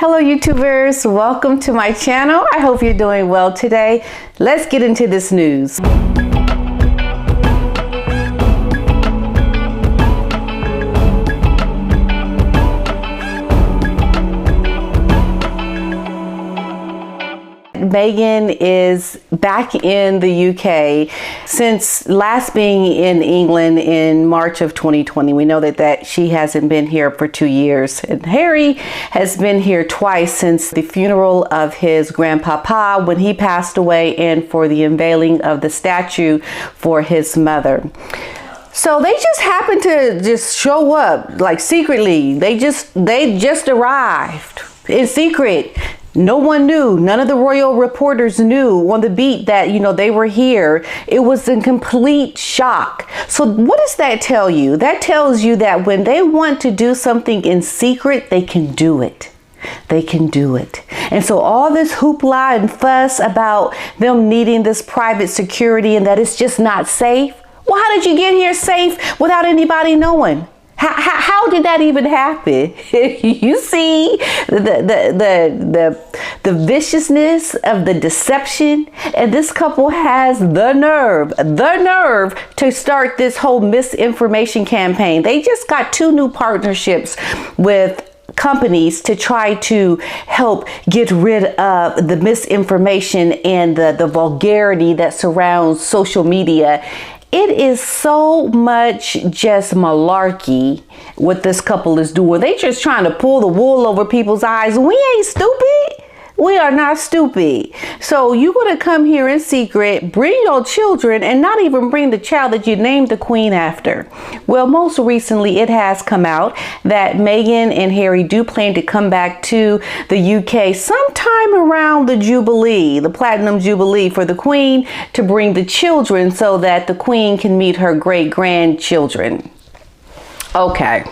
Hello YouTubers, welcome to my channel. I hope you're doing well today. Let's get into this news. Meghan is back in the UK since last being in England in March of 2020. We know that she hasn't been here for 2 years. And Harry has been here twice since the funeral of his grandpapa when he passed away and for the unveiling of the statue for his mother. So they just happened to just show up like secretly. They just arrived in secret. No one knew. None of the royal reporters knew on the beat that, they were here. It was a complete shock. So what does that tell you? That tells you that when they want to do something in secret, they can do it. They can do it. And so all this hoopla and fuss about them needing this private security and that it's just not safe. Well, how did you get here safe without anybody knowing? How did that even happen? You see the viciousness of the deception, and this couple has the nerve to start this whole misinformation campaign. They just got 2 new partnerships with companies to try to help get rid of the misinformation and the vulgarity that surrounds social media. It is so much just malarkey what this couple is doing. They just trying to pull the wool over people's eyes. We ain't stupid. We are not stupid. So you're going to come here in secret, bring your children, and not even bring the child that you named the queen after. Well, most recently it has come out that Meghan and Harry do plan to come back to the UK sometime around the Jubilee, the Platinum Jubilee, for the queen to bring the children so that the queen can meet her great-grandchildren. Okay.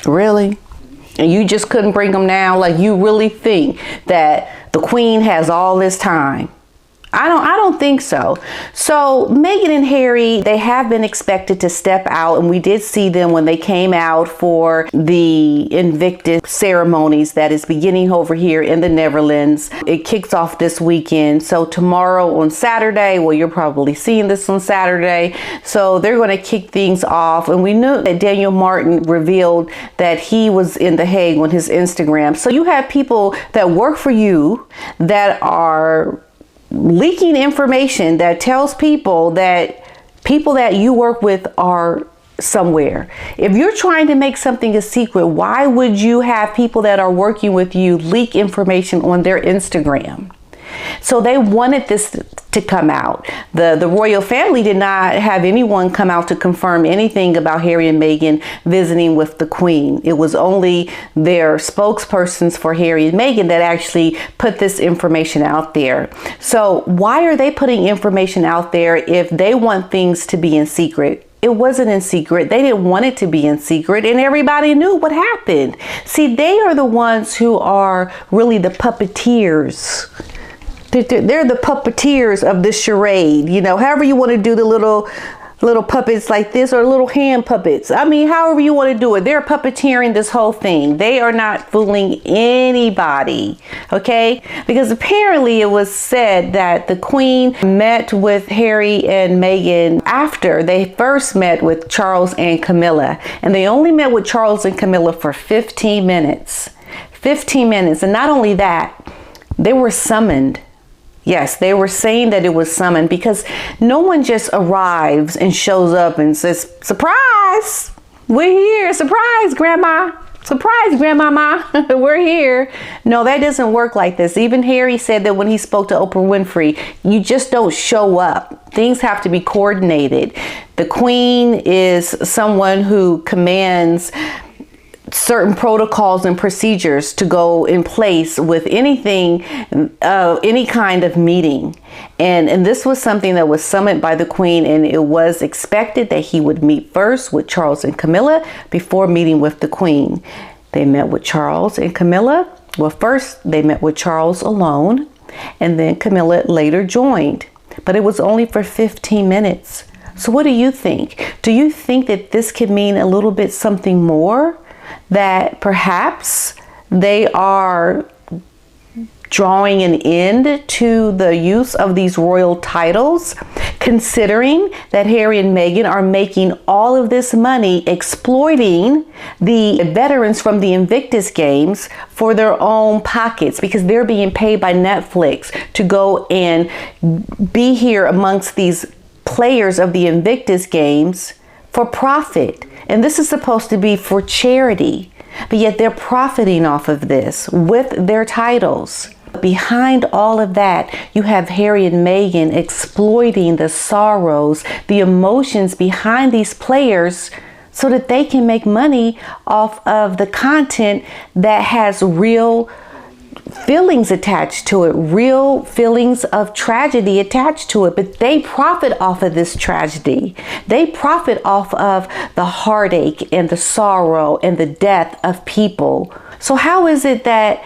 Really? And you just couldn't bring them now? Like, you really think that the queen has all this time? I don't think so. So Meghan and Harry, they have been expected to step out, and we did see them when they came out for the Invictus ceremonies that is beginning over here in the Netherlands. It kicks off this weekend. So tomorrow on Saturday, well, you're probably seeing this on Saturday. So they're going to kick things off. And we knew that Daniel Martin revealed that he was in The Hague on his Instagram. So you have people that work for you that are leaking information that tells people that you work with are somewhere. If you're trying to make something a secret, why would you have people that are working with you leak information on their Instagram? So they wanted this to come out. The royal family did not have anyone come out to confirm anything about Harry and Meghan visiting with the queen. It was only their spokespersons for Harry and Meghan that actually put this information out there. So why are they putting information out there if they want things to be in secret? It wasn't in secret. They didn't want it to be in secret, and everybody knew what happened. See, they are the ones who are really the puppeteers. They're the puppeteers of this charade. However you want to do the little puppets like this, or little hand puppets. I mean, however you want to do it. They're puppeteering this whole thing. They are not fooling anybody, okay? Because apparently it was said that the queen met with Harry and Meghan after they first met with Charles and Camilla. And they only met with Charles and Camilla for 15 minutes. 15 minutes. And not only that, they were summoned. Yes, they were saying that it was summoned because no one just arrives and shows up and says, surprise, we're here. Surprise, grandma. Surprise, grandmama, we're here. No, that doesn't work like this. Even Harry said that when he spoke to Oprah Winfrey, you just don't show up. Things have to be coordinated. The queen is someone who commands certain protocols and procedures to go in place with anything, any kind of meeting. And this was something that was summoned by the queen, and it was expected that he would meet first with Charles and Camilla before meeting with the queen. They met with Charles and Camilla. Well, first they met with Charles alone, and then Camilla later joined, but it was only for 15 minutes. So what do you think? Do you think that this could mean a little bit something more? that perhaps they are drawing an end to the use of these royal titles, considering that Harry and Meghan are making all of this money exploiting the veterans from the Invictus Games for their own pockets, because they're being paid by Netflix to go and be here amongst these players of the Invictus Games for profit. And this is supposed to be for charity, but yet they're profiting off of this with their titles. Behind all of that, you have Harry and Meghan exploiting the sorrows, the emotions behind these players so that they can make money off of the content that has real feelings attached to it, real feelings of tragedy attached to it. But they profit off of this tragedy. They profit off of the heartache and the sorrow and the death of people. So how is it that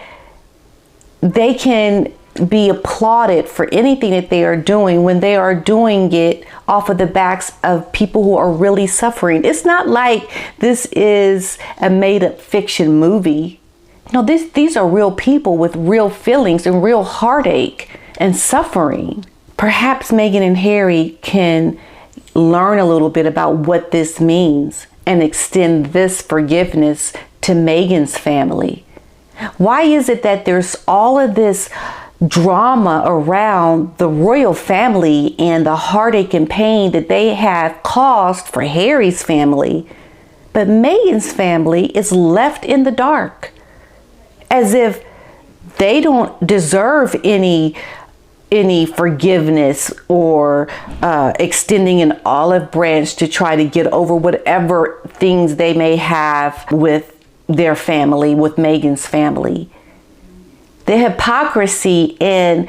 they can be applauded for anything that they are doing when they are doing it off of the backs of people who are really suffering? It's not like this is a made-up fiction movie. No, these are real people with real feelings and real heartache and suffering. Perhaps Meghan and Harry can learn a little bit about what this means and extend this forgiveness to Meghan's family. Why is it that there's all of this drama around the royal family and the heartache and pain that they have caused for Harry's family, but Meghan's family is left in the dark, as if they don't deserve any forgiveness or extending an olive branch to try to get over whatever things they may have with their family, with Meghan's family. The hypocrisy and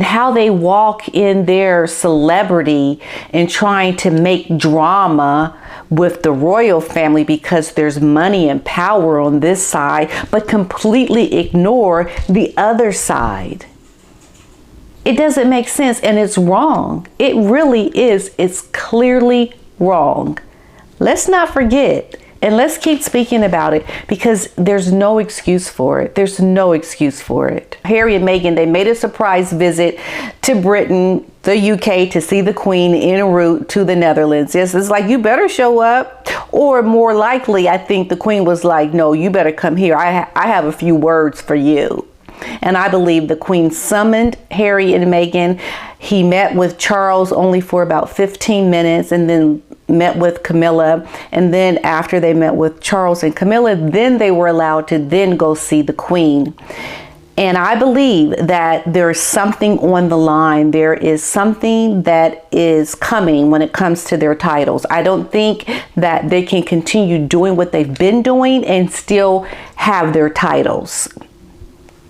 how they walk in their celebrity and trying to make drama with the royal family because there's money and power on this side, but completely ignore the other side. It doesn't make sense, and it's wrong. It really is. It's clearly wrong. Let's not forget. And let's keep speaking about it, because there's no excuse for it. There's no excuse for it. Harry and Meghan, they made a surprise visit to Britain, the UK, to see the Queen en route to the Netherlands. Yes, it's like, you better show up. Or more likely, I think the Queen was like, no, you better come here. I have a few words for you. And I believe the Queen summoned Harry and Meghan. He met with Charles only for about 15 minutes and then met with Camilla. And then after they met with Charles and Camilla, then they were allowed to then go see the Queen. And I believe that there's something on the line. There is something that is coming when it comes to their titles. I don't think that they can continue doing what they've been doing and still have their titles.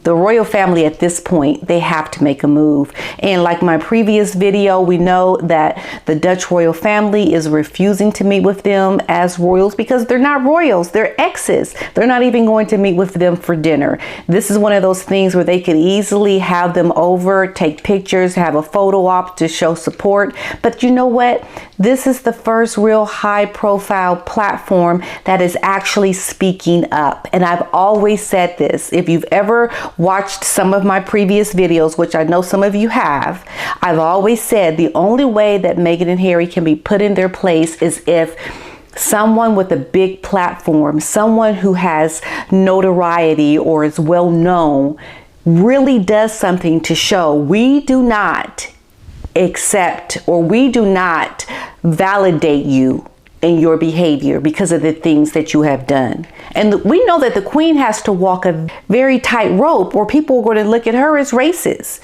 The royal family at this point, they have to make a move. And like my previous video, we know that the Dutch royal family is refusing to meet with them as royals because they're not royals, they're exes. They're not even going to meet with them for dinner. This is one of those things where they could easily have them over, take pictures, have a photo op to show support. But you know what? This is the first real high profile platform that is actually speaking up. And I've always said this, if you've ever watched some of my previous videos, which I know some of you have, I've always said the only way that Meghan and Harry can be put in their place is if someone with a big platform, someone who has notoriety or is well known, really does something to show we do not accept or we do not validate you in your behavior because of the things that you have done. And we know that the Queen has to walk a very tight rope, or people are going to look at her as racist.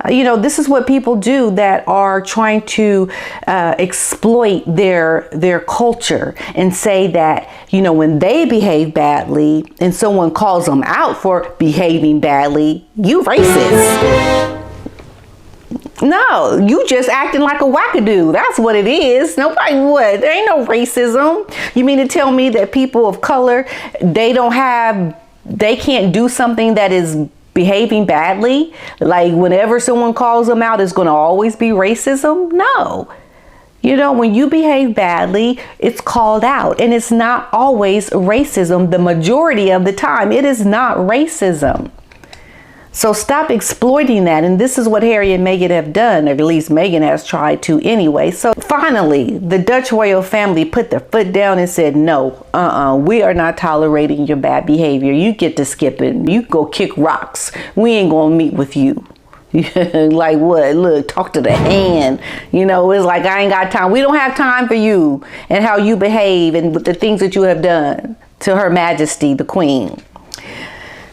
You know, this is what people do that are trying to exploit their culture and say that, you know, when they behave badly and someone calls them out for behaving badly, you racist. No, you just acting like a wackadoo. That's what it is. Nobody would. There ain't no racism. You mean to tell me that people of color, they can't do something that is behaving badly? Like whenever someone calls them out, it's going to always be racism? No. You know, when you behave badly, it's called out, and it's not always racism. The majority of the time, it is not racism. So stop exploiting that. And this is what Harry and Meghan have done, or at least Meghan has tried to anyway. So finally, the Dutch royal family put their foot down and said, no, we are not tolerating your bad behavior. You get to skipping. You go kick rocks. We ain't going to meet with you. Like what? Look, talk to the hand. You know, it's like, I ain't got time. We don't have time for you and how you behave and the things that you have done to Her Majesty, the Queen.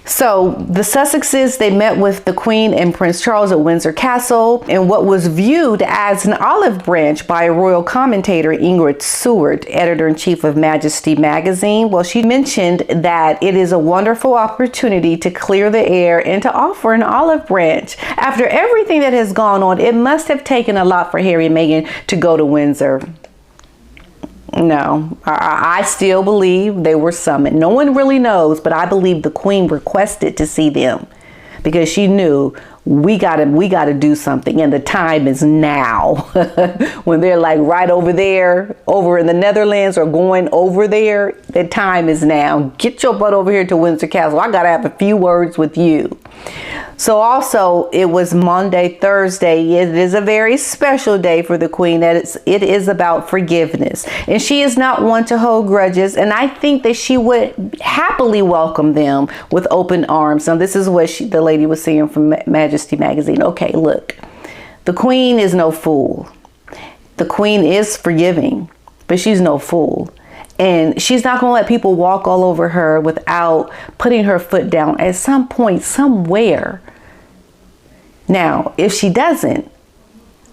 So the Sussexes, they met with the Queen and Prince Charles at Windsor Castle in what was viewed as an olive branch by royal commentator Ingrid Seward, editor-in-chief of Majesty magazine. Well, she mentioned that it is a wonderful opportunity to clear the air and to offer an olive branch. After everything that has gone on, it must have taken a lot for Harry and Meghan to go to Windsor. No, I still believe they were summoned. No one really knows, but I believe the Queen requested to see them because she knew we gotta do something, and the time is now. When they're like right over there, over in the Netherlands, or going over there, the time is now. Get your butt over here to Windsor Castle. I gotta have a few words with you. So also, it was Monday, Thursday. It is a very special day for the Queen. It is about forgiveness. And she is not one to hold grudges. And I think that she would happily welcome them with open arms. Now, this is what the lady was saying from Majesty magazine. Okay, look, the Queen is no fool. The Queen is forgiving, but she's no fool. And she's not going to let people walk all over her without putting her foot down at some point, somewhere. Now, if she doesn't,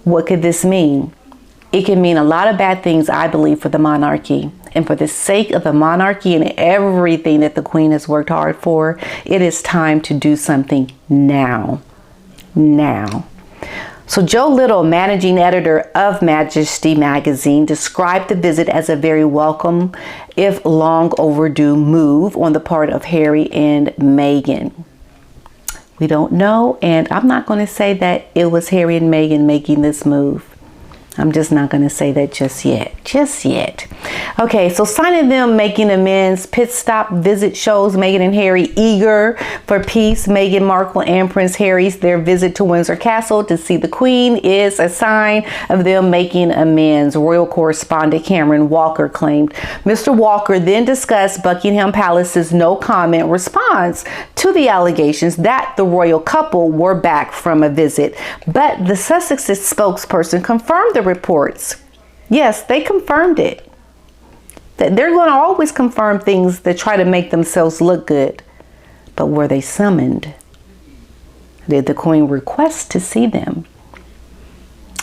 what could this mean? It can mean a lot of bad things, I believe, for the monarchy. And for the sake of the monarchy and everything that the Queen has worked hard for, it is time to do something now. Now. So Joe Little, managing editor of Majesty magazine, described the visit as a very welcome, if long overdue, move on the part of Harry and Meghan. We don't know, and I'm not going to say that it was Harry and Meghan making this move. I'm just not going to say that just yet. Just yet. Okay, so signing them, making amends. Pit stop visit shows Meghan and Harry eager for peace. Meghan Markle and Prince Harry's their visit to Windsor Castle to see the Queen is a sign of them making amends. Royal correspondent Cameron Walker claimed. Mr. Walker then discussed Buckingham Palace's no comment response to the allegations that the royal couple were back from a visit. But the Sussexes spokesperson confirmed the reports. Yes, they confirmed it. That they're going to always confirm things that try to make themselves look good. But were they summoned? Did the Queen request to see them?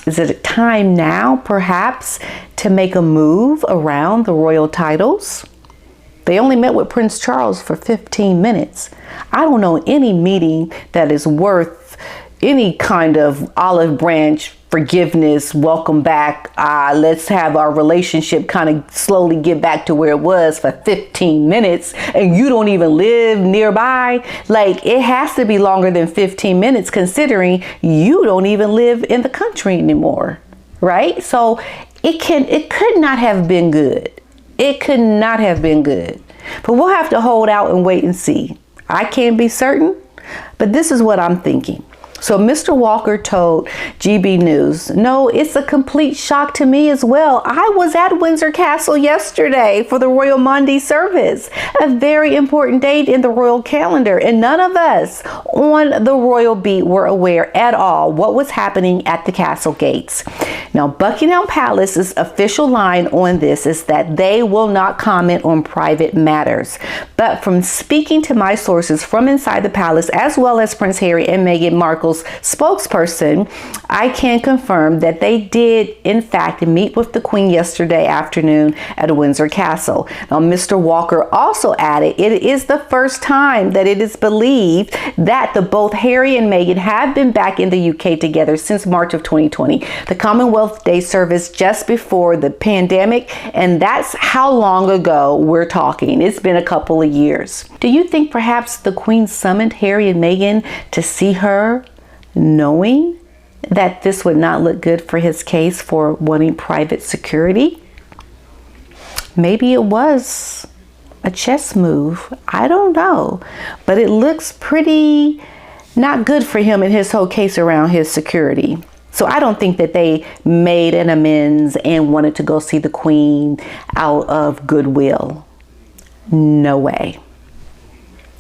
Is it time now, perhaps, to make a move around the royal titles? They only met with Prince Charles for 15 minutes. I don't know any meeting that is worth any kind of olive branch, forgiveness, welcome back, let's have our relationship kind of slowly get back to where it was for 15 minutes, and you don't even live nearby. Like, it has to be longer than 15 minutes considering you don't even live in the country anymore, right? So it could not have been good. It could not have been good. But we'll have to hold out and wait and see. I can't be certain, but this is what I'm thinking. So Mr. Walker told GB News, no, it's a complete shock to me as well. I was at Windsor Castle yesterday for the Royal Monday service, a very important date in the royal calendar, and none of us on the royal beat were aware at all what was happening at the castle gates. Now, Buckingham Palace's official line on this is that they will not comment on private matters. But from speaking to my sources from inside the palace, as well as Prince Harry and Meghan Markle spokesperson, I can confirm that they did in fact meet with the Queen yesterday afternoon at Windsor Castle. Now, Mr. Walker also added, it is the first time that it is believed that both Harry and Meghan have been back in the UK together since March of 2020, the Commonwealth Day service just before the pandemic, and that's how long ago we're talking. It's been a couple of years. Do you think perhaps the Queen summoned Harry and Meghan to see her, knowing that this would not look good for his case for wanting private security. Maybe it was a chess move. I don't know. But it looks pretty not good for him in his whole case around his security. So I don't think that they made an amends and wanted to go see the Queen out of goodwill. No way.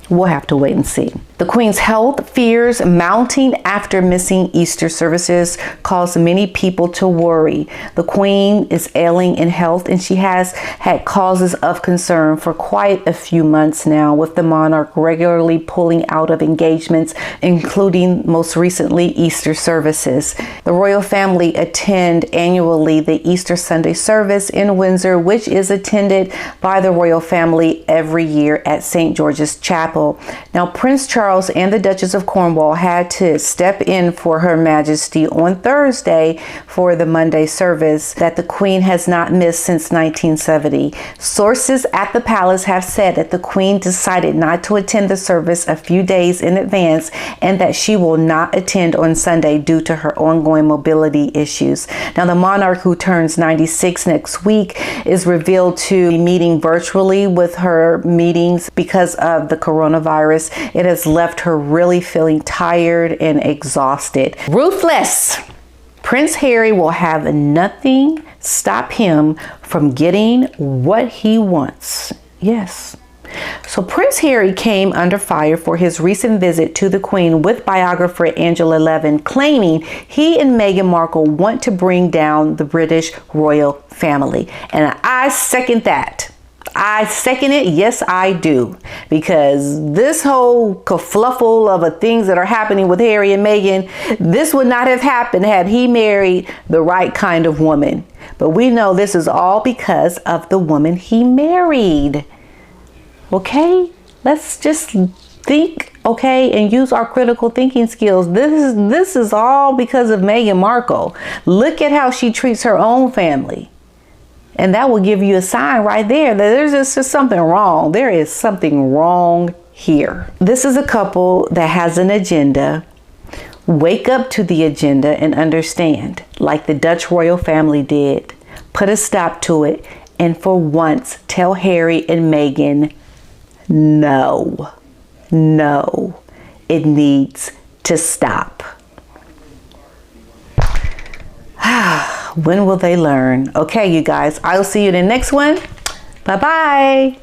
We'll have to wait and see. The Queen's health fears mounting after missing Easter services cause many people to worry. The Queen is ailing in health, and she has had causes of concern for quite a few months now, with the monarch regularly pulling out of engagements, including most recently Easter services. The royal family attend annually the Easter Sunday service in Windsor, which is attended by the royal family every year at St. George's Chapel. Now, Prince Charles and the Duchess of Cornwall had to step in for Her Majesty on Thursday for the Monday service that the Queen has not missed since 1970. Sources at the palace have said that the Queen decided not to attend the service a few days in advance and that she will not attend on Sunday due to her ongoing mobility issues. Now, the monarch, who turns 96 next week, is revealed to be meeting virtually with her meetings because of the coronavirus. It has left her really feeling tired and exhausted. Ruthless! Prince Harry will have nothing stop him from getting what he wants. Yes. So Prince Harry came under fire for his recent visit to the Queen, with biographer Angela Levin claiming he and Meghan Markle want to bring down the British royal family. And I second that. I second it. Yes, I do. Because this whole kerfluffle of things that are happening with Harry and Meghan, this would not have happened had he married the right kind of woman. But we know this is all because of the woman he married. Okay? Let's just think, okay, and use our critical thinking skills. This is all because of Meghan Markle. Look at how she treats her own family. And that will give you a sign right there that there's just something wrong. There is something wrong here. This is a couple that has an agenda. Wake up to the agenda and understand, like the Dutch royal family did. Put a stop to it. And for once, tell Harry and Meghan, no, it needs to stop. When will they learn? Okay, you guys, I'll see you in the next one. Bye-bye.